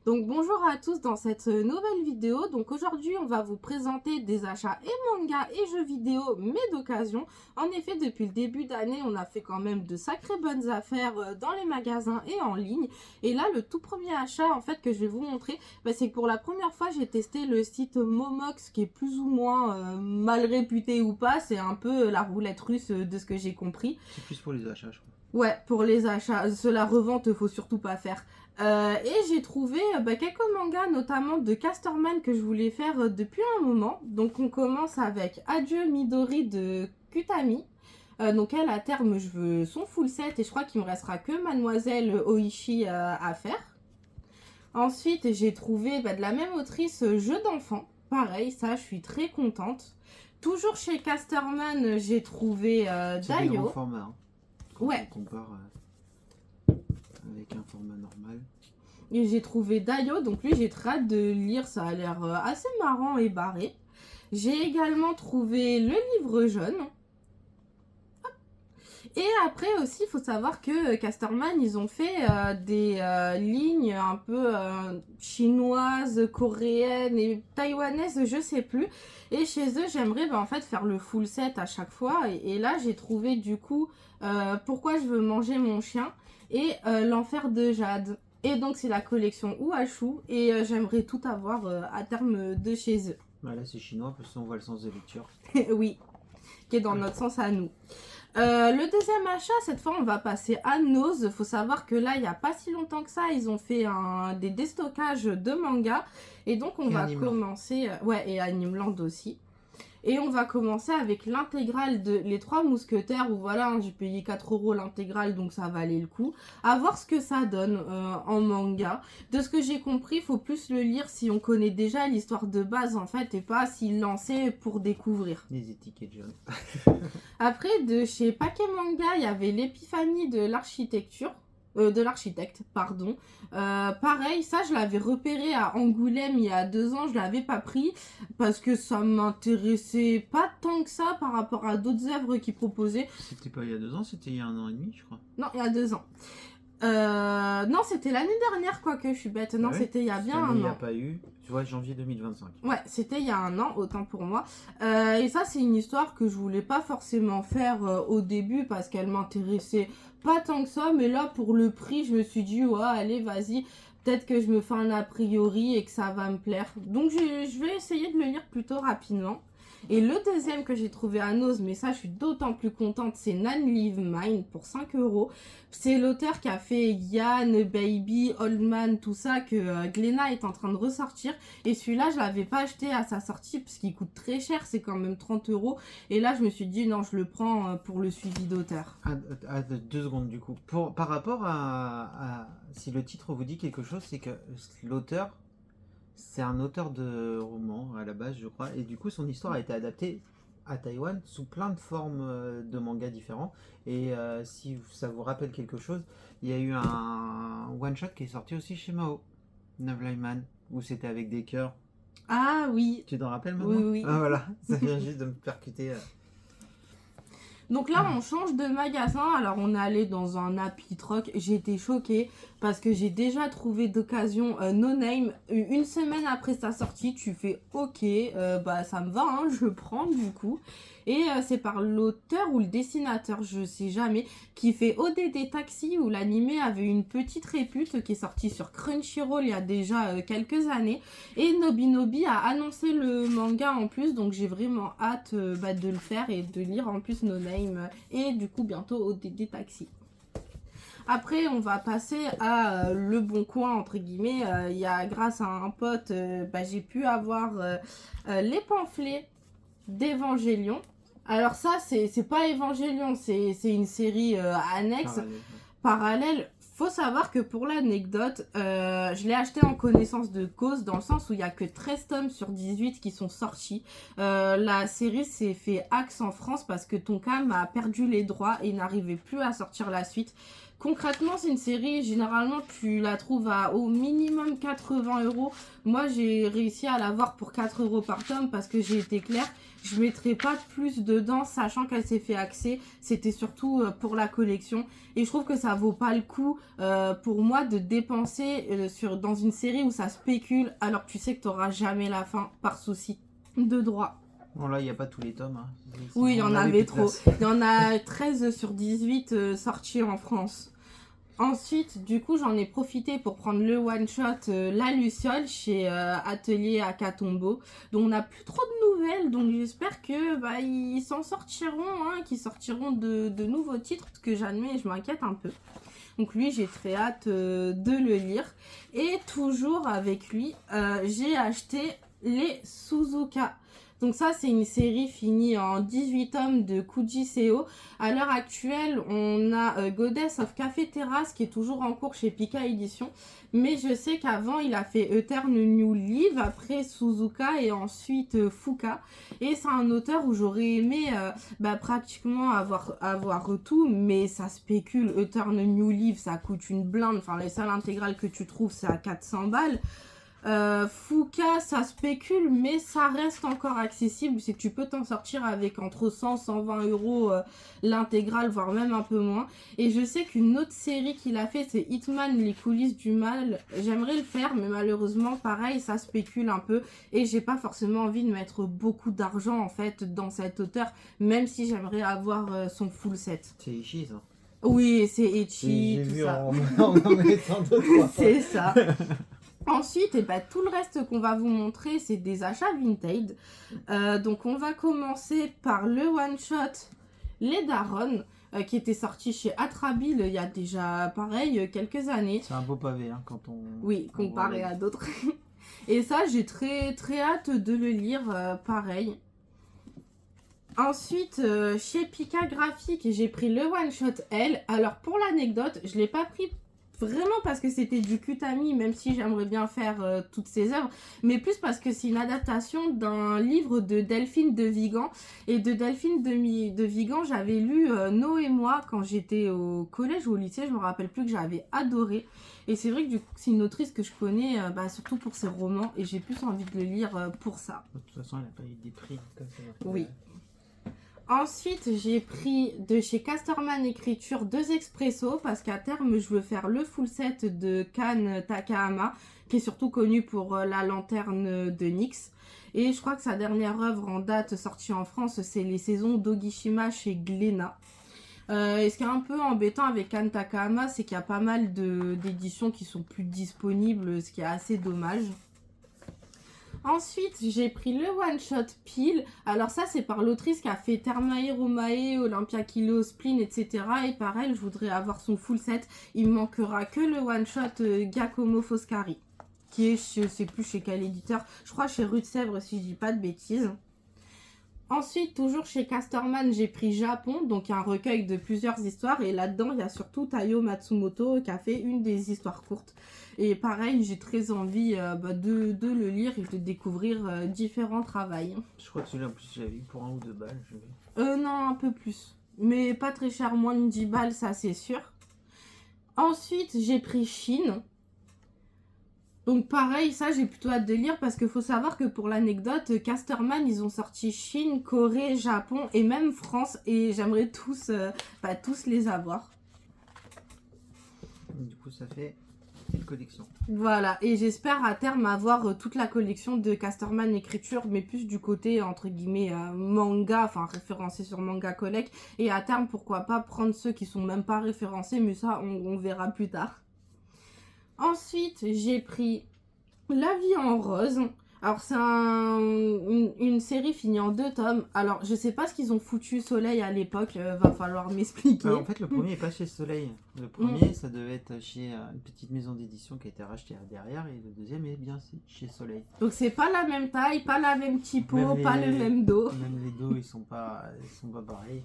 Donc bonjour à tous dans cette nouvelle vidéo. Donc aujourd'hui on va vous présenter des achats et mangas et jeux vidéo mais d'occasion. En effet depuis le début d'année on a fait quand même de sacrées bonnes affaires dans les magasins et en ligne. Et là le tout premier achat en fait que je vais vous montrer, c'est que pour la première fois j'ai testé le site Momox qui est plus ou moins mal réputé ou pas. C'est un peu la roulette russe de ce que j'ai compris. C'est plus pour les achats, je crois. Ouais, pour les achats, la revente, faut surtout pas faire. Et j'ai trouvé quelques mangas, notamment de Casterman que je voulais faire depuis un moment. Donc on commence avec Adieu Midori de Kutami. Donc elle, à terme, je veux son full set et je crois qu'il me restera que Mademoiselle Oishi à faire. Ensuite, j'ai trouvé de la même autrice Jeu d'enfant. Pareil, ça, je suis très contente. Toujours chez Casterman, j'ai trouvé C'est des grands Daio. formats. Hein, Ouais. on compare avec un format normal. Et j'ai trouvé Daio, donc lui j'ai très hâte de lire, ça a l'air assez marrant et barré. J'ai également trouvé le livre jaune. Et après aussi, il faut savoir que Casterman, ils ont fait des lignes un peu chinoises, coréennes et taïwanaises, je sais plus. Et chez eux, j'aimerais en fait faire le full set à chaque fois. Et là, j'ai trouvé du coup Pourquoi je veux manger mon chien et L'enfer de Jade. Et donc, c'est la collection Ouachou. Et j'aimerais tout avoir à terme de chez eux. Là, c'est chinois parce qu'on voit le sens de lecture. Oui, qui est dans notre sens à nous. Le deuxième achat, cette fois on va passer à Nose. Faut savoir que là il n'y a pas si longtemps que ça, ils ont fait des déstockages de mangas. Et donc on va commencer, ouais, et Animeland aussi. Et on va commencer avec l'intégrale de Les Trois Mousquetaires, où voilà, j'ai payé 4 € l'intégrale, donc ça valait le coup. À voir ce que ça donne en manga. De ce que j'ai compris, il faut plus le lire si on connaît déjà l'histoire de base, en fait, et pas s'il lançait pour découvrir. Les étiquettes jaunes. Après, de chez Paquet Manga, il y avait l'épiphanie de l'architecture. De l'architecte, pardon. Pareil, ça je l'avais repéré à Angoulême il y a 2 ans, je l'avais pas pris parce que ça m'intéressait pas tant que ça par rapport à d'autres œuvres qu'ils proposaient. C'était pas il y a 2 ans, c'était il y a 1 an et demi, je crois. Non, il y a 2 ans. Non, c'était l'année dernière, quoique je suis bête. Non, c'était il y a bien un an. Il n'y a pas eu, tu vois, janvier 2025. Ouais, c'était il y a un an, autant pour moi. Et ça, c'est une histoire que je voulais pas forcément faire au début parce qu'elle m'intéressait pas tant que ça. Mais là, pour le prix, je me suis dit, ouais, allez, vas-y. Peut-être que je me fais un a priori et que ça va me plaire. Donc, je vais essayer de le lire plutôt rapidement. Et le deuxième que j'ai trouvé à Nose, mais ça je suis d'autant plus contente, c'est Nan Live Mine pour 5 €. C'est l'auteur qui a fait Yann, Baby, Old Man, tout ça que Glénat est en train de ressortir. Et celui-là, je l'avais pas acheté à sa sortie parce qu'il coûte très cher, c'est quand même 30 €. Et là, je me suis dit non, je le prends pour le suivi d'auteur. 2 secondes du coup. Par rapport si le titre vous dit quelque chose, c'est que l'auteur, c'est un auteur de roman à la base, je crois, et du coup son histoire a été adaptée à Taïwan sous plein de formes de mangas différents. Et si ça vous rappelle quelque chose, il y a eu un one shot qui est sorti aussi chez Mao, Novelyman, où c'était avec des cœurs. Ah oui. Tu t'en rappelles maintenant? Oui, oui. Ah voilà, ça vient juste de me percuter. Donc là, on change de magasin. Alors, on est allé dans un Happy Truck. J'ai été choquée parce que j'ai déjà trouvé d'occasion No Name. Une semaine après sa sortie, tu fais OK, ça me va, hein, je prends du coup. Et c'est par l'auteur ou le dessinateur, je sais jamais, qui fait ODD Taxi, où l'animé avait une petite répute qui est sortie sur Crunchyroll il y a déjà quelques années. Et Nobinobi a annoncé le manga en plus, donc j'ai vraiment hâte de le faire et de lire en plus No Name. Et du coup, bientôt ODD Taxi. Après, on va passer à le bon coin, entre guillemets. Il y a, grâce à un pote, j'ai pu avoir les pamphlets d'Evangélion. Alors ça, c'est pas Evangélion, c'est une série annexe, parallèle. Faut savoir que pour l'anecdote, je l'ai acheté en connaissance de cause, dans le sens où il n'y a que 13 tomes sur 18 qui sont sortis. La série s'est fait axe en France parce que Tonkam a perdu les droits et n'arrivait plus à sortir la suite. Concrètement, c'est une série, généralement, tu la trouves à au minimum 80 €. Moi, j'ai réussi à l'avoir pour 4 € par tome parce que j'ai été claire. Je mettrai pas plus dedans, sachant qu'elle s'est fait axer. C'était surtout pour la collection. Et je trouve que ça vaut pas le coup pour moi de dépenser dans une série où ça spécule alors que tu sais que tu n'auras jamais la fin par souci de droit. Bon, là, il n'y a pas tous les tomes. Hein. Oui, il y en avait trop. Place. Il y en a 13 sur 18 sortis en France. Ensuite, du coup, j'en ai profité pour prendre le one-shot La Luciole chez Atelier Akatombo, dont on n'a plus trop de nouvelles, donc j'espère que ils s'en sortiront, qu'ils sortiront de nouveaux titres, parce que j'admets, je m'inquiète un peu. Donc lui, j'ai très hâte de le lire. Et toujours avec lui, j'ai acheté les Suzuka. Donc ça, c'est une série finie en 18 tomes de Kuji Seo. À l'heure actuelle, on a Goddess of Café Terrace qui est toujours en cours chez Pika Édition. Mais je sais qu'avant, il a fait Eternal New Live, après Suzuka et ensuite Fuka. Et c'est un auteur où j'aurais aimé pratiquement avoir tout, mais ça spécule. Eternal New Live, ça coûte une blinde. Enfin, les salles intégrales que tu trouves, c'est à 400 balles. Fuka, ça spécule, mais ça reste encore accessible. C'est que tu peux t'en sortir avec entre 100 et 120 € l'intégrale, voire même un peu moins. Et je sais qu'une autre série qu'il a fait, c'est Hitman, les coulisses du mal. J'aimerais le faire, mais malheureusement, pareil, ça spécule un peu. Et j'ai pas forcément envie de mettre beaucoup d'argent en fait dans cet auteur, même si j'aimerais avoir son full set. C'est Ichi, ça. Oui, c'est Ichi, J'ai tout vu ça. en mettant d'autres. C'est ça. Ensuite, tout le reste qu'on va vous montrer, c'est des achats vintage. Donc, on va commencer par le one-shot Les Darons, qui était sorti chez Atrabil il y a déjà, pareil, quelques années. C'est un beau pavé, hein, quand on... Oui, comparé à d'autres. Et ça, j'ai très, très hâte de le lire, pareil. Ensuite, chez Pika Graphique, j'ai pris le one-shot L. Alors, pour l'anecdote, je ne l'ai pas pris vraiment parce que c'était du Kutami, même si j'aimerais bien faire toutes ses œuvres, mais plus parce que c'est une adaptation d'un livre de Delphine de Vigan. Et de Delphine de Vigan, j'avais lu No et moi quand j'étais au collège ou au lycée, je me rappelle plus, que j'avais adoré. Et c'est vrai que du coup, c'est une autrice que je connais surtout pour ses romans, et j'ai plus envie de le lire pour ça. De toute façon, elle n'a pas eu des prix comme ça. Oui. Ensuite, j'ai pris de chez Casterman Écriture 2 expressos parce qu'à terme, je veux faire le full set de Kan Takahama, qui est surtout connu pour la lanterne de Nyx. Et je crois que sa dernière œuvre en date sortie en France, c'est les saisons d'Ogishima chez Glénat. Et ce qui est un peu embêtant avec Kan Takahama, c'est qu'il y a pas mal d'éditions qui sont plus disponibles, ce qui est assez dommage. Ensuite, j'ai pris le one-shot Pile. Alors ça, c'est par l'autrice qui a fait Thermae Romae, Olympia Kilo, Spleen, etc. Et pareil, je voudrais avoir son full set. Il me manquera que le one-shot Giacomo Foscari, qui est, je sais plus chez quel éditeur, je crois chez Rue de Sèvres si je dis pas de bêtises. Ensuite, toujours chez Casterman, j'ai pris Japon, donc un recueil de plusieurs histoires. Et là-dedans, il y a surtout Taiyo Matsumoto qui a fait une des histoires courtes. Et pareil, j'ai très envie de le lire et de découvrir différents travails. Je crois que celui-là, en plus, j'avais vu pour 1 ou 2 balles. Non, un peu plus. Mais pas très cher, moins de 10 balles, ça c'est sûr. Ensuite, j'ai pris Chine. Donc pareil, ça j'ai plutôt hâte de lire parce qu'il faut savoir que pour l'anecdote, Casterman, ils ont sorti Chine, Corée, Japon et même France. Et j'aimerais tous les avoir. Du coup, ça fait une collection. Voilà, et j'espère à terme avoir toute la collection de Casterman Écriture, mais plus du côté, entre guillemets, manga, enfin référencé sur Manga Collect. Et à terme, pourquoi pas prendre ceux qui sont même pas référencés, mais ça, on verra plus tard. Ensuite, j'ai pris La vie en rose. Alors, c'est une série finie en 2 tomes. Alors, je sais pas ce qu'ils ont foutu Soleil à l'époque, va falloir m'expliquer. En fait, le premier n'est pas chez Soleil. Le premier, ça devait être chez une petite maison d'édition qui a été rachetée derrière. Et le deuxième est bien chez Soleil. Donc, c'est pas la même taille, pas la même typo, pas le même dos. Même les dos, ils sont pas pareils.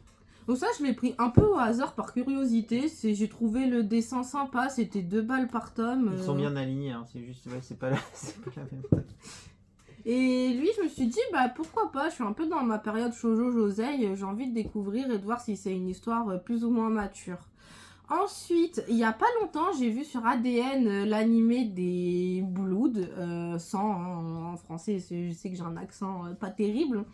Donc ça, je l'ai pris un peu au hasard par curiosité. J'ai trouvé le dessin sympa, c'était 2 balles par tome. Ils sont bien alignés, hein. C'est juste, ouais, c'est pas la même taille. Et lui, je me suis dit, pourquoi pas, je suis un peu dans ma période shoujo josei, j'ai envie de découvrir et de voir si c'est une histoire plus ou moins mature. Ensuite, il n'y a pas longtemps, j'ai vu sur ADN l'animé des Blood, sans, hein, en français, je sais que j'ai un accent pas terrible.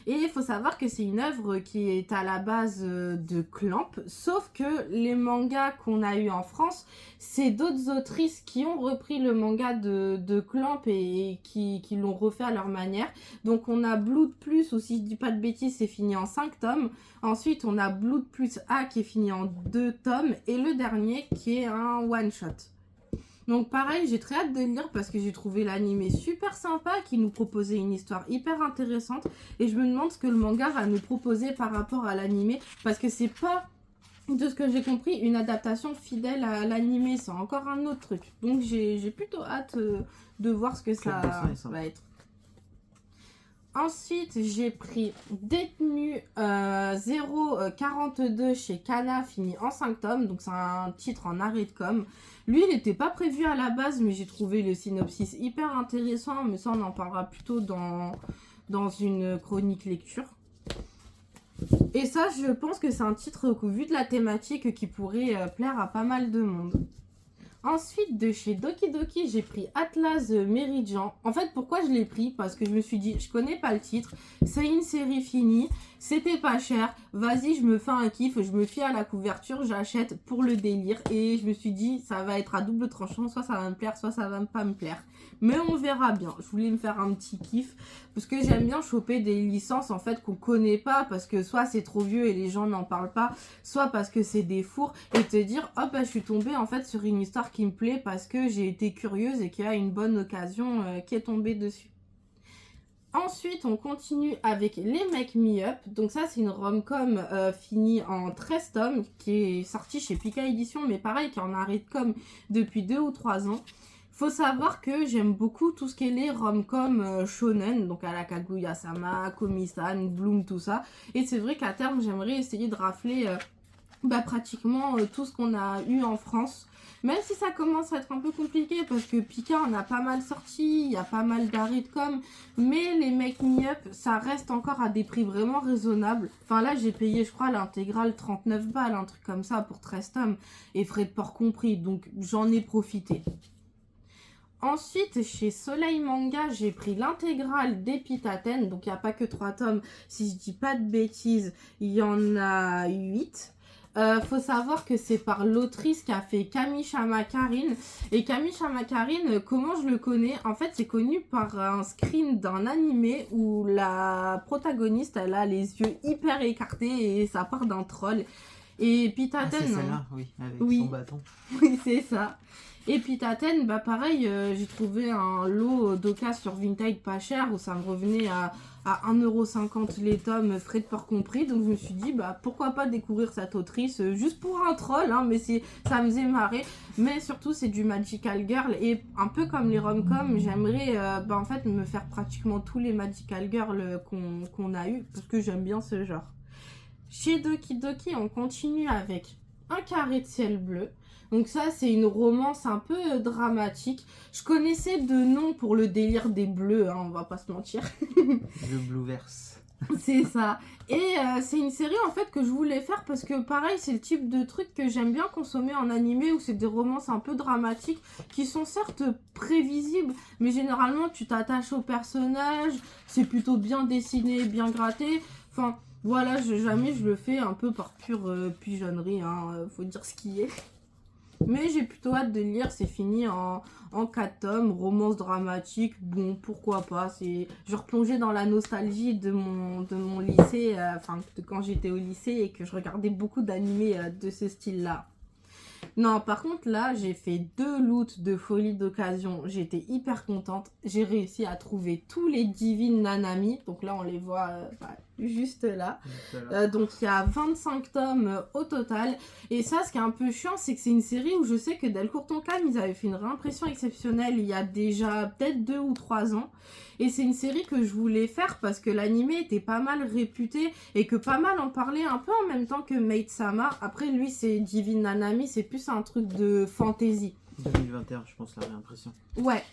Et il faut savoir que c'est une œuvre qui est à la base de Clamp, sauf que les mangas qu'on a eu en France, c'est d'autres autrices qui ont repris le manga de Clamp et qui l'ont refait à leur manière. Donc on a Blood Plus, ou si je dis pas de bêtises, c'est fini en 5 tomes. Ensuite, on a Blood Plus A qui est fini en 2 tomes. Et le dernier qui est un one-shot. Donc pareil, j'ai très hâte de le lire parce que j'ai trouvé l'animé super sympa, qui nous proposait une histoire hyper intéressante. Et je me demande ce que le manga va nous proposer par rapport à l'animé. Parce que c'est pas, de ce que j'ai compris, une adaptation fidèle à l'animé. C'est encore un autre truc. Donc j'ai plutôt hâte de voir ce que ça va être. Ensuite, j'ai pris Détenu 042 chez Kana, fini en 5 tomes. Donc, c'est un titre en arrêt de com. Lui, il n'était pas prévu à la base, mais j'ai trouvé le synopsis hyper intéressant. Mais ça, on en parlera plutôt dans une chronique lecture. Et ça, je pense que c'est un titre, vu de la thématique, qui pourrait plaire à pas mal de monde. Ensuite, de chez Doki Doki, j'ai pris Atlas Meridian. En fait, pourquoi je l'ai pris? Parce que je me suis dit, je connais pas le titre, c'est une série finie, c'était pas cher, vas-y, je me fais un kiff, je me fie à la couverture, j'achète pour le délire. Et je me suis dit, ça va être à double tranchant, soit ça va me plaire, soit ça va pas me plaire. Mais on verra bien. Je voulais me faire un petit kiff, parce que j'aime bien choper des licences, en fait, qu'on connaît pas, parce que soit c'est trop vieux et les gens n'en parlent pas, soit parce que c'est des fours, et te dire, hop, je suis tombée, en fait, sur une histoire qui me plaît parce que j'ai été curieuse et qu'il y a une bonne occasion qui est tombée dessus. Ensuite, on continue avec Les Make Me Up. Donc ça, c'est une rom-com finie en 13 tomes qui est sortie chez Pika Édition, mais pareil, qui est en arrêt de com depuis 2 ou 3 ans. Faut savoir que j'aime beaucoup tout ce qui est les rom-com shonen, donc à la Kaguya-sama, Komi-san, Bloom, tout ça. Et c'est vrai qu'à terme, j'aimerais essayer de rafler pratiquement tout ce qu'on a eu en France. Même si ça commence à être un peu compliqué parce que Pika en a pas mal sorti, il y a pas mal d'arrêts de com, mais les Make Me Up, ça reste encore à des prix vraiment raisonnables. Enfin là, j'ai payé, je crois, l'intégrale 39 balles, un truc comme ça pour 13 tomes, et frais de port compris, donc j'en ai profité. Ensuite, chez Soleil Manga, j'ai pris l'intégrale d'Epitaten, donc il n'y a pas que 3 tomes, si je dis pas de bêtises, il y en a 8. Faut savoir que c'est par l'autrice qui a fait Kami-sama Karine. Et Kami-sama Karine, comment je le connais? En fait, c'est connu par un screen d'un animé où la protagoniste, elle a les yeux hyper écartés et ça part d'un troll. Et Epitaten... c'est celle-là, oui, avec son bâton. Oui, c'est ça. Et Epitaten, bah pareil, j'ai trouvé un lot d'Oka sur Vinted pas cher où ça me revenait à 1,50€ les tomes, frais de port compris. Donc je me suis dit, bah pourquoi pas découvrir cette autrice juste pour un troll, hein, mais ça me faisait marrer. Mais surtout, c'est du Magical Girl. Et un peu comme les rom-com, j'aimerais en fait me faire pratiquement tous les Magical Girl qu'on a eu, parce que j'aime bien ce genre. Chez Doki Doki, on continue avec Un carré de ciel bleu. Donc ça, c'est une romance un peu dramatique. Je connaissais de nom pour le délire des bleus, hein, on va pas se mentir. Le Blueverse. C'est ça. Et c'est une série en fait que je voulais faire parce que pareil, c'est le type de truc que j'aime bien consommer en animé, où c'est des romances un peu dramatiques qui sont certes prévisibles, mais généralement tu t'attaches aux personnages, c'est plutôt bien dessiné, bien gratté. Enfin voilà, jamais je le fais un peu par pure pigeonnerie, hein, faut dire ce qui est. Mais j'ai plutôt hâte de lire, c'est fini en 4 tomes, romance dramatique, bon pourquoi pas, je replongeais dans la nostalgie de mon lycée, de quand j'étais au lycée et que je regardais beaucoup d'animés de ce style-là. Non, par contre là, j'ai fait 2 loots de folie d'occasion, j'étais hyper contente, j'ai réussi à trouver tous les Divine Nanami, donc là on les voit juste là. Donc il y a 25 tomes au total. Et ça, ce qui est un peu chiant, c'est que c'est une série où je sais que Delcourt Tonkam, ils avaient fait une réimpression exceptionnelle il y a déjà peut-être 2 ou 3 ans. Et c'est une série que je voulais faire parce que l'animé était pas mal réputé et que pas mal en parlait un peu en même temps que Maid-sama. Après, lui, c'est Divine Nanami, c'est plus un truc de fantasy. 2021, je pense, la réimpression. Ouais.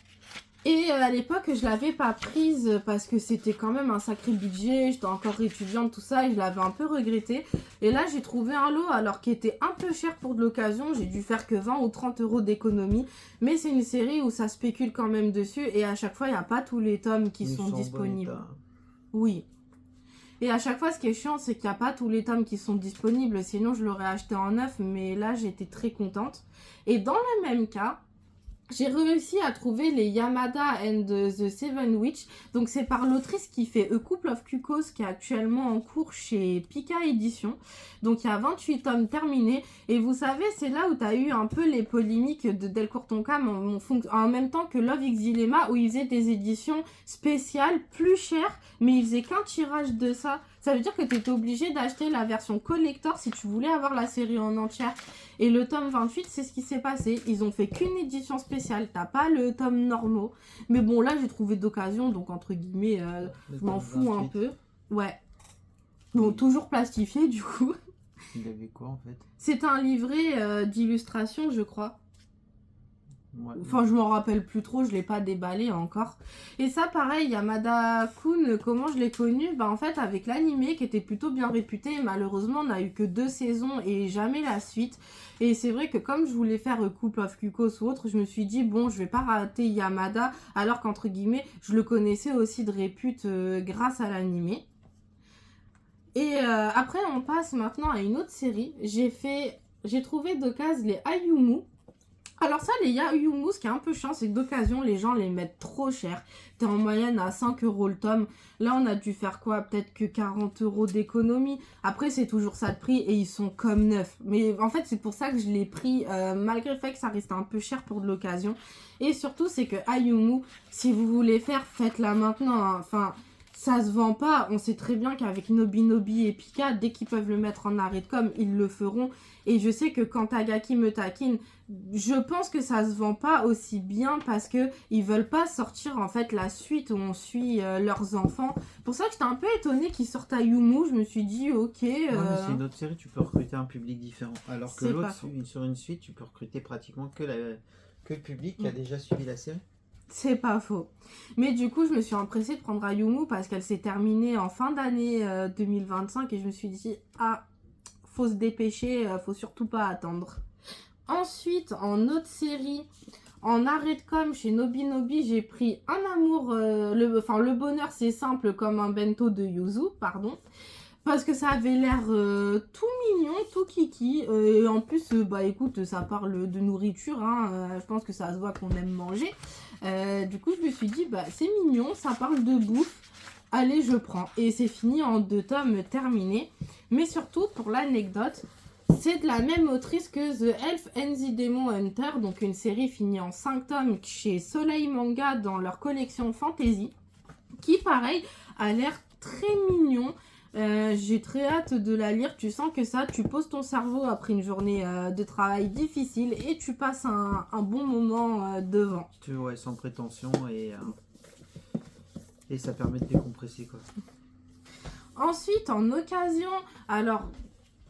Et à l'époque, je l'avais pas prise parce que c'était quand même un sacré budget, j'étais encore étudiante, tout ça, et je l'avais un peu regretté. Et là, j'ai trouvé un lot, alors qu'il était un peu cher pour de l'occasion, j'ai dû faire que 20 ou 30 euros d'économie. Mais c'est une série où ça spécule quand même dessus, et à chaque fois, il n'y a pas tous les tomes qui sont disponibles. Oui. Et à chaque fois, ce qui est chiant, c'est qu'il n'y a pas tous les tomes qui sont disponibles, sinon je l'aurais acheté en neuf, mais là, j'étais très contente. Et dans le même cas, j'ai réussi à trouver les Yamada and the Seven Witch. Donc c'est par l'autrice qui fait A Couple of Cuckoos qui est actuellement en cours chez Pika Édition. Donc il y a 28 tomes terminés. Et vous savez, c'est là où tu as eu un peu les polémiques de Delcourt Tonkam en même temps que Love X Dilemma, où ils faisaient des éditions spéciales plus chères, mais ils faisaient qu'un tirage de ça. Ça veut dire que tu étais obligé d'acheter la version collector si tu voulais avoir la série en entière. Et le tome 28, c'est ce qui s'est passé. Ils ont fait qu'une édition spéciale. T'as pas le tome normaux. Mais bon, là, j'ai trouvé d'occasion. Donc, entre guillemets, je m'en fous 28. Un peu. Ouais. Bon, toujours plastifié, du coup. Il avait quoi, en fait? C'est un livret d'illustration, je crois. Ouais. Enfin, je m'en rappelle plus trop, je l'ai pas déballé encore. Et ça, pareil, Yamada Kun, comment je l'ai connu? Bah, en fait, avec l'animé qui était plutôt bien réputé, malheureusement, on n'a eu que 2 saisons et jamais la suite. Et c'est vrai que comme je voulais faire Couple of Cuckoos ou autre, je me suis dit, bon, je vais pas rater Yamada, alors qu'entre guillemets, je le connaissais aussi de répute grâce à l'animé. Et après, on passe maintenant à une autre série. J'ai trouvé d'occasion les Ayumu. Alors ça, les Ayumu, ce qui est un peu chiant, c'est que d'occasion, les gens les mettent trop cher. T'es en moyenne à 5 euros le tome. Là, on a dû faire quoi? Peut-être que 40 euros d'économie. Après, c'est toujours ça de prix et ils sont comme neufs. Mais en fait, c'est pour ça que je l'ai pris, malgré le fait que ça reste un peu cher pour de l'occasion. Et surtout, c'est que Ayumu, si vous voulez faire, faites-la maintenant. Hein. Enfin... Ça se vend pas, on sait très bien qu'avec Nobi et Pika, dès qu'ils peuvent le mettre en arrêt de com, ils le feront. Et je sais que quand Tagaki me taquine, je pense que ça se vend pas aussi bien parce que ils veulent pas sortir en fait la suite où on suit leurs enfants. Pour ça que j'étais un peu étonnée qu'ils sortent à Yumu, je me suis dit ok. Ouais, mais c'est une autre série, tu peux recruter un public différent. Alors que l'autre, sur une suite, tu peux recruter pratiquement que le public qui a déjà suivi la série. C'est pas faux. Mais du coup, je me suis empressée de prendre Ayumu parce qu'elle s'est terminée en fin d'année 2025 et je me suis dit, ah, faut se dépêcher, faut surtout pas attendre. Ensuite, en autre série, en arrêt de com chez Nobi, j'ai pris Un amour, le bonheur c'est simple comme un bento de Yuzu, pardon. Parce que ça avait l'air tout mignon, tout kiki. Et en plus, bah écoute, ça parle de nourriture. Hein, je pense que ça se voit qu'on aime manger. Du coup, je me suis dit, bah c'est mignon, ça parle de bouffe. Allez, je prends. Et c'est fini en 2 tomes terminés. Mais surtout, pour l'anecdote, c'est de la même autrice que The Elf and the Demon Hunter. Donc une série finie en 5 tomes chez Soleil Manga dans leur collection Fantasy. Qui, pareil, a l'air très mignon. J'ai très hâte de la lire. Tu sens que ça, tu poses ton cerveau après une journée de travail difficile et tu passes un bon moment devant. Ouais, sans prétention et ça permet de décompresser quoi. Ensuite, en occasion, alors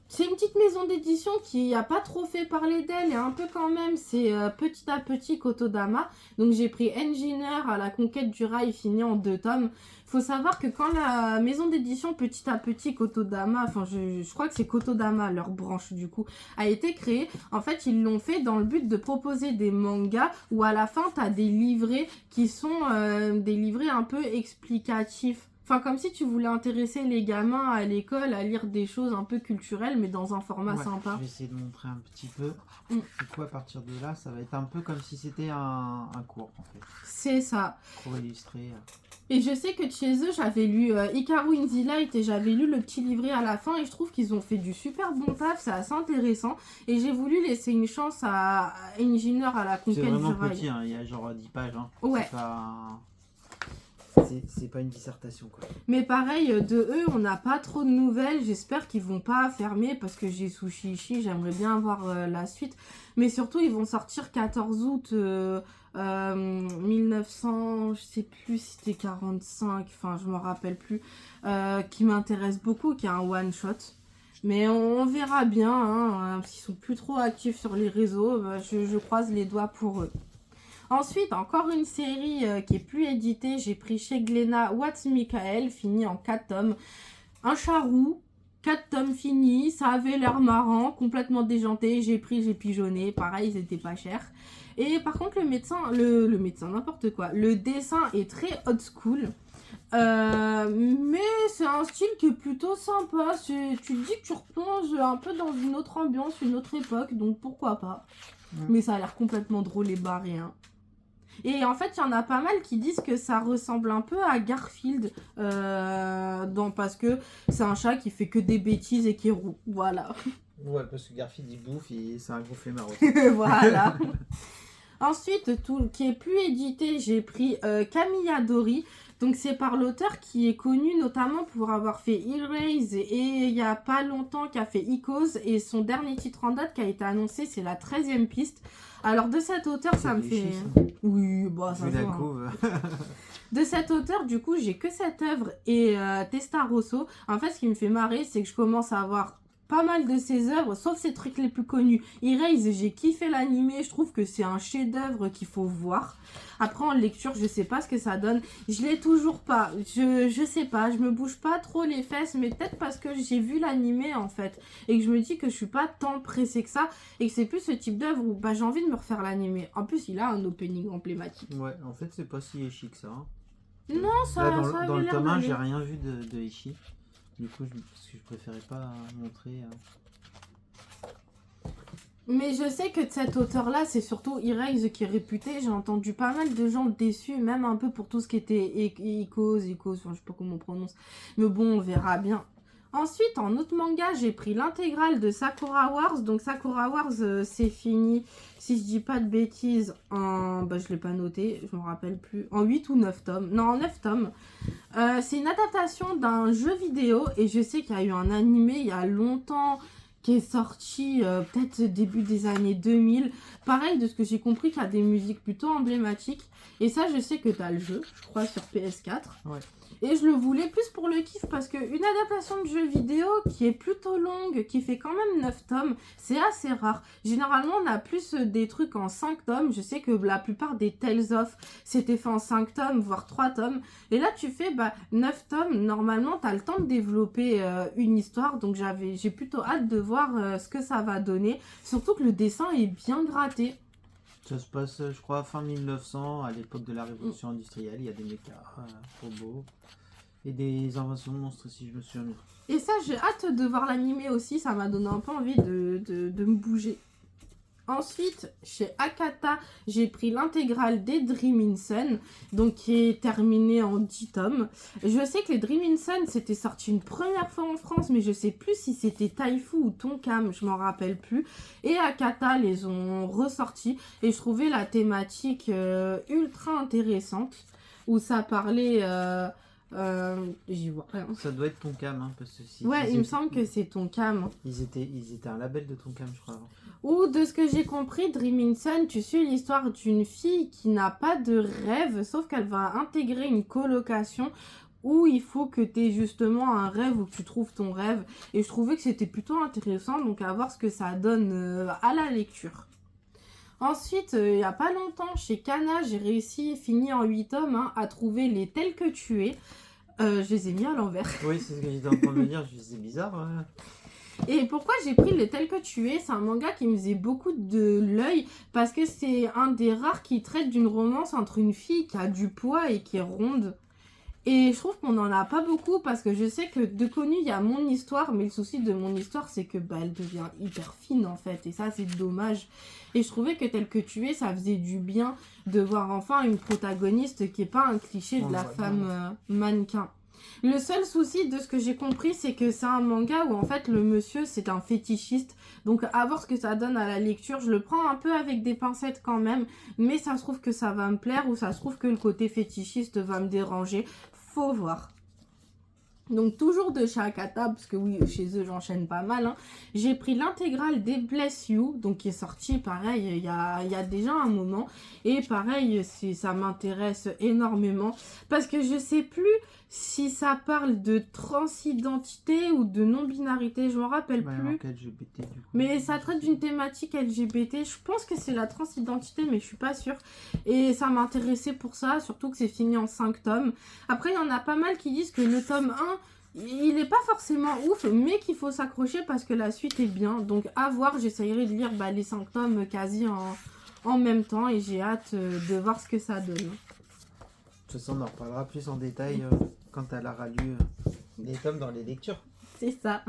c'est une petite maison d'édition qui n'a pas trop fait parler d'elle et un peu quand même, c'est Petit à Petit Kotodama. Donc j'ai pris Engineer à la conquête du rail fini en 2 tomes. Faut savoir que quand la maison d'édition Petit à Petit Kotodama, enfin je crois que c'est Kotodama leur branche du coup, a été créée, en fait ils l'ont fait dans le but de proposer des mangas où à la fin t'as des livrets qui sont des livrets un peu explicatifs. Enfin, comme si tu voulais intéresser les gamins à l'école à lire des choses un peu culturelles, mais dans un format sympa. Je vais essayer de montrer un petit peu. Du coup, à partir de là, ça va être un peu comme si c'était un cours, en fait. C'est ça. Pour illustrer. Et je sais que de chez eux, j'avais lu Hikaru in the Light et j'avais lu le petit livret à la fin et je trouve qu'ils ont fait du super bon taf, c'est assez intéressant. Et j'ai voulu laisser une chance à Engineer à la conquête du rail. C'est vraiment petit, hein. Il y a genre 10 pages. Hein. Ouais. C'est pas une dissertation quoi. Mais pareil, de eux, on n'a pas trop de nouvelles. J'espère qu'ils vont pas fermer parce que j'ai Sushishi, j'aimerais bien voir la suite. Mais surtout, ils vont sortir 14 août 1900, je sais plus si c'était 45, enfin je me rappelle plus, qui m'intéresse beaucoup, qui est un one shot. Mais on verra bien, hein, parce qu'ils sont plus trop actifs sur les réseaux. Je croise les doigts pour eux. Ensuite, encore une série qui est plus éditée. J'ai pris chez Glénat What's Michael, fini en 4 tomes. Un charroux, 4 tomes finis. Ça avait l'air marrant, complètement déjanté. J'ai pigeonné. Pareil, c'était pas cher. Et par contre, le médecin, n'importe quoi. Le dessin est très old school. Mais c'est un style qui est plutôt sympa. Tu te dis que tu replonges un peu dans une autre ambiance, une autre époque, donc pourquoi pas. Mais ça a l'air complètement drôle et barré. Hein. Et en fait, il y en a pas mal qui disent que ça ressemble un peu à Garfield, parce que c'est un chat qui fait que des bêtises et qui est roux. Voilà. Ouais, parce que Garfield il bouffe et c'est un gros flemmard. Voilà. Ensuite, tout qui est plus édité, j'ai pris Camilla Dori. Donc c'est par l'auteur qui est connu notamment pour avoir fait Erase et il y a pas longtemps qui a fait Icos et son dernier titre en date qui a été annoncé c'est la 13e piste. Alors de cet auteur ça me fait... Oui, bah ça va. De cet auteur du coup j'ai que cette œuvre et Testarossa. En fait ce qui me fait marrer c'est que je commence à avoir pas mal de ses œuvres, sauf ses trucs les plus connus. Erase, j'ai kiffé l'animé, je trouve que c'est un chef-d'œuvre qu'il faut voir. Après en lecture, je sais pas ce que ça donne. Je l'ai toujours pas. Je sais pas, je me bouge pas trop les fesses, mais peut-être parce que j'ai vu l'animé en fait. Et que je me dis que je suis pas tant pressée que ça. Et que c'est plus ce type d'œuvre où j'ai envie de me refaire l'animé. En plus, il a un opening emblématique. Ouais, en fait, c'est pas si Eshi que ça. Hein. Non, ça là, dans le tome 1, j'ai rien vu de Eshi. Du coup, parce que je préférais pas montrer. Mais je sais que de cet auteur-là, c'est surtout Erase qui est réputé. J'ai entendu pas mal de gens déçus, même un peu pour tout ce qui était Icos, enfin, je sais pas comment on prononce. Mais bon, on verra bien. Ensuite, en autre manga, j'ai pris l'intégrale de Sakura Wars. Donc Sakura Wars, c'est fini, si je dis pas de bêtises, je l'ai pas noté, je me rappelle plus, en 8 ou 9 tomes. Non, en 9 tomes. C'est une adaptation d'un jeu vidéo et je sais qu'il y a eu un animé il y a longtemps qui est sorti peut-être début des années 2000. Pareil, de ce que j'ai compris, qu'il y a des musiques plutôt emblématiques. Et ça, je sais que tu as le jeu, je crois, sur PS4. Ouais. Et je le voulais plus pour le kiff parce qu'une adaptation de jeu vidéo qui est plutôt longue, qui fait quand même 9 tomes, c'est assez rare. Généralement, on a plus des trucs en 5 tomes. Je sais que la plupart des Tales of, c'était fait en 5 tomes, voire 3 tomes. Et là, tu fais 9 tomes. Normalement, tu as le temps de développer une histoire. Donc, j'ai plutôt hâte de voir ce que ça va donner. Surtout que le dessin est bien gratté. Ça se passe, je crois, fin 1900, à l'époque de la révolution industrielle. Il y a des mechas, robots et des inventions de monstres, si je me souviens bien. Et ça, j'ai hâte de voir l'animé aussi. Ça m'a donné un peu envie de me bouger. Ensuite, chez Akata, j'ai pris l'intégrale des Dream in Sun, donc qui est terminée en 10 tomes. Je sais que les Dream in Sun, c'était sorti une première fois en France, mais je sais plus si c'était Taifu ou Tonkam, je m'en rappelle plus. Et Akata les ont ressortis, et je trouvais la thématique ultra intéressante, où ça parlait... j'y vois rien. Ça doit être Tonkam, hein, parce que si ouais, il me semble que c'est Tonkam. Ils étaient un label de Tonkam, je crois. Ou de ce que j'ai compris, Dream in Sun, tu suis l'histoire d'une fille qui n'a pas de rêve, sauf qu'elle va intégrer une colocation où il faut que tu aies justement un rêve ou que tu trouves ton rêve. Et je trouvais que c'était plutôt intéressant, donc à voir ce que ça donne à la lecture. Ensuite, il n'y a pas longtemps, chez Kana, j'ai réussi, fini en 8 tomes, à trouver les tels que tu es. Je les ai mis à l'envers. Oui, c'est ce que j'étais en train de me dire, c'est bizarre. Ouais. Et pourquoi j'ai pris le tel que tu es? C'est un manga qui me faisait beaucoup de l'œil parce que c'est un des rares qui traite d'une romance entre une fille qui a du poids et qui est ronde. Et je trouve qu'on n'en a pas beaucoup parce que je sais que de connu il y a mon histoire, mais le souci de mon histoire c'est que elle devient hyper fine en fait et ça c'est dommage. Et je trouvais que tel que tu es, ça faisait du bien de voir enfin une protagoniste qui est pas un cliché de la femme mannequin. Le seul souci de ce que j'ai compris, c'est que c'est un manga où en fait le monsieur c'est un fétichiste. Donc à voir ce que ça donne à la lecture, je le prends un peu avec des pincettes quand même. Mais ça se trouve que ça va me plaire ou ça se trouve que le côté fétichiste va me déranger. Faut voir. Donc toujours de chez Akata, parce que oui, chez eux j'enchaîne pas mal, hein. J'ai pris l'intégrale des Bless You, donc qui est sortie pareil il y a déjà un moment. Et pareil, ça m'intéresse énormément, parce que je sais plus si ça parle de transidentité ou de non-binarité, je m'en rappelle Ouais, plus. marque LGBT, du coup. Mais ça traite d'une thématique LGBT. Je pense que c'est la transidentité, mais je suis pas sûre. Et ça m'intéressait pour ça, surtout que c'est fini en 5 tomes. Après, il y en a pas mal qui disent que le tome 1, il n'est pas forcément ouf, mais qu'il faut s'accrocher parce que la suite est bien. Donc à voir, j'essayerai de lire les 5 tomes quasi en même temps. Et j'ai hâte de voir ce que ça donne. De toute façon, on en reparlera plus en détail quand elle aura lu les tomes dans les lectures. C'est ça.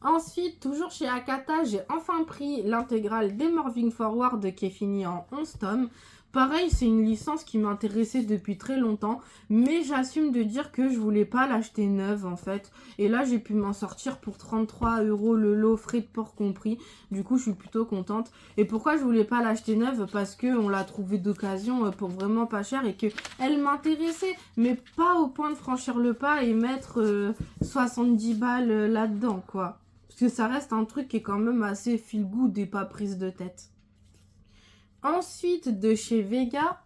Ensuite, toujours chez Akata, j'ai enfin pris l'intégrale des Moving Forward qui est finie en 11 tomes. Pareil, c'est une licence qui m'intéressait depuis très longtemps, mais j'assume de dire que je voulais pas l'acheter neuve en fait. Et là, j'ai pu m'en sortir pour 33 € le lot, frais de port compris. Du coup, je suis plutôt contente. Et pourquoi je voulais pas l'acheter neuve? Parce qu'on l'a trouvée d'occasion pour vraiment pas cher et qu'elle m'intéressait, mais pas au point de franchir le pas et mettre 70 balles là-dedans, quoi. Parce que ça reste un truc qui est quand même assez feel good et pas prise de tête. Ensuite, de chez Vega,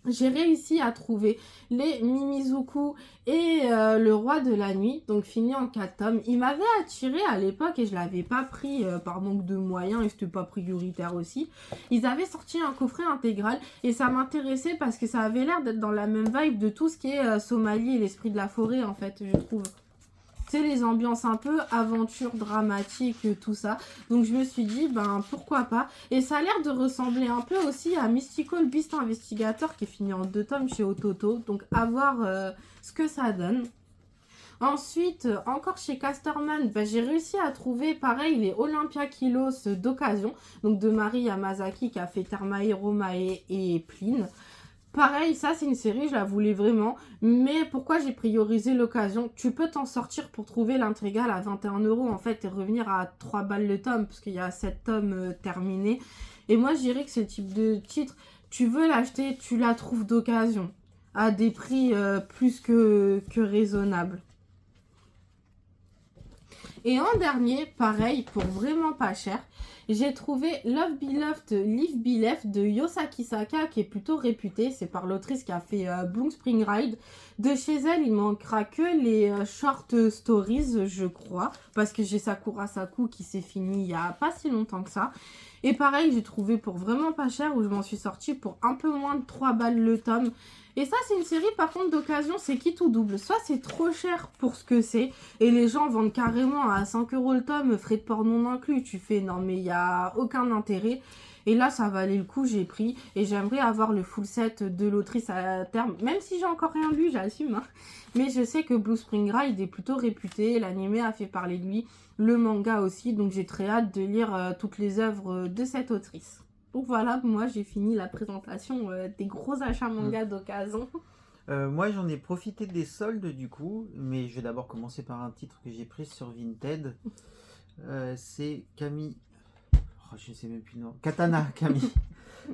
j'ai réussi à trouver les Mimizuku et le Roi de la Nuit, donc fini en 4 tomes. Il m'avait attiré à l'époque et je l'avais pas pris par manque de moyens et c'était pas prioritaire aussi. Ils avaient sorti un coffret intégral et ça m'intéressait parce que ça avait l'air d'être dans la même vibe de tout ce qui est Somalie et l'esprit de la forêt en fait, je trouve. C'est les ambiances un peu aventure dramatique, tout ça. Donc je me suis dit, ben pourquoi pas. Et ça a l'air de ressembler un peu aussi à Mystical Beast Investigator qui est fini en 2 tomes chez Ototo. Donc à voir ce que ça donne. Ensuite, encore chez Casterman, ben, j'ai réussi à trouver pareil les Olympia Kilos d'occasion. Donc de Mari Yamazaki qui a fait Termae, Romae et Pline. Pareil, ça c'est une série, je la voulais vraiment, mais pourquoi j'ai priorisé l'occasion? Tu peux t'en sortir pour trouver l'intégrale à 21 € en fait et revenir à 3 balles le tome, parce qu'il y a 7 tomes terminés. Et moi je dirais que ce type de titre, tu veux l'acheter, tu la trouves d'occasion, à des prix plus que raisonnables. Et en dernier, pareil, pour vraiment pas cher, j'ai trouvé Love Be Loved, Live Be Left de Yosaki Saka, qui est plutôt réputée. C'est par l'autrice qui a fait Bloom Spring Ride. De chez elle, il manquera que les short stories, je crois, parce que j'ai Sakura Saku qui s'est fini il y a pas si longtemps que ça. Et pareil, j'ai trouvé pour vraiment pas cher, où je m'en suis sortie pour un peu moins de 3 balles le tome. Et ça, c'est une série, par contre, d'occasion, c'est quitte ou double. Soit c'est trop cher pour ce que c'est, et les gens vendent carrément à 5 € le tome, frais de port non inclus. Tu fais, non mais il n'y a aucun intérêt. Et là, ça valait le coup, j'ai pris. Et j'aimerais avoir le full set de l'autrice à terme. Même si j'ai encore rien lu, j'assume. Hein. Mais je sais que Blue Spring Ride est plutôt réputé. L'anime a fait parler de lui. Le manga aussi. Donc j'ai très hâte de lire toutes les œuvres de cette autrice. Donc voilà, moi j'ai fini la présentation des gros achats manga d'occasion. Moi j'en ai profité des soldes du coup, mais je vais d'abord commencer par un titre que j'ai pris sur Vinted. C'est Kami. Oh, je sais même plus le nom. Katana Kami.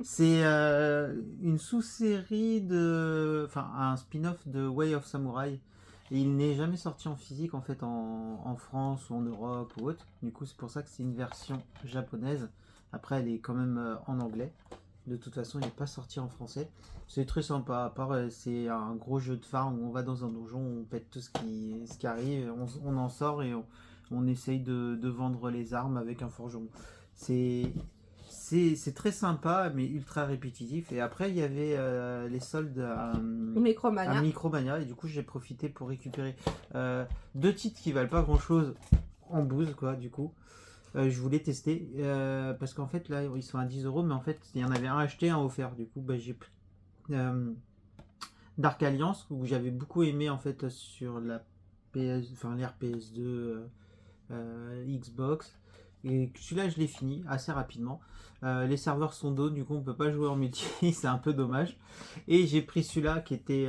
C'est une sous-série de. Enfin, un spin-off de Way of Samurai. Et il n'est jamais sorti en physique en fait en France ou en Europe ou autre. Du coup, c'est pour ça que c'est une version japonaise. Après, elle est quand même en anglais. De toute façon, il n'est pas sorti en français. C'est très sympa. À part, c'est un gros jeu de phare où on va dans un donjon, on pète tout ce qui arrive, on en sort et on essaye de vendre les armes avec un forgeron. C'est très sympa, mais ultra répétitif. Et après, il y avait les soldes à Micromania. Et du coup, j'ai profité pour récupérer 2 titres qui valent pas grand chose en bouse, quoi, du coup. Je voulais tester parce qu'en fait là ils sont à 10 €, mais en fait il y en avait un acheté, un offert. Du coup j'ai pris Dark Alliance où j'avais beaucoup aimé en fait sur la l'ère PS2 Xbox, et celui-là je l'ai fini assez rapidement. Les serveurs sont down, du coup on peut pas jouer en multi, c'est un peu dommage. Et j'ai pris celui-là qui était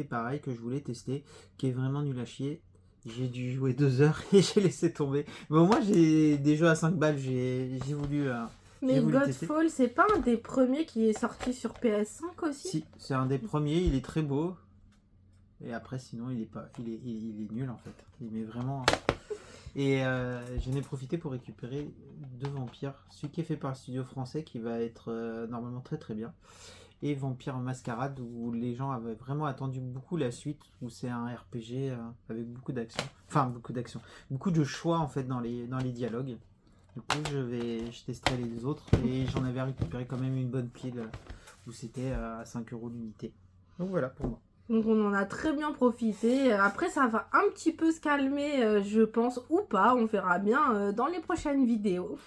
pareil, que je voulais tester, qui est vraiment nul à chier. J'ai dû jouer 2 heures et j'ai laissé tomber. Mais au moins, j'ai des jeux à 5 balles, j'ai voulu. Mais Godfall, c'est pas un des premiers qui est sorti sur PS5 aussi? Si, c'est un des premiers, il est très beau. Et après, sinon, il est nul en fait. Il met vraiment. Et j'en ai profité pour récupérer 2 vampires. Celui qui est fait par le studio français qui va être normalement très très bien. Et Vampire Mascarade où les gens avaient vraiment attendu beaucoup la suite, où c'est un RPG avec beaucoup d'action. Enfin, beaucoup d'action. Beaucoup de choix en fait dans les dialogues. Du coup, je testerai les autres et j'en avais récupéré quand même une bonne pile où c'était à 5 € l'unité. Donc voilà pour moi. Donc on en a très bien profité. Après ça va un petit peu se calmer, je pense, ou pas. On verra bien dans les prochaines vidéos.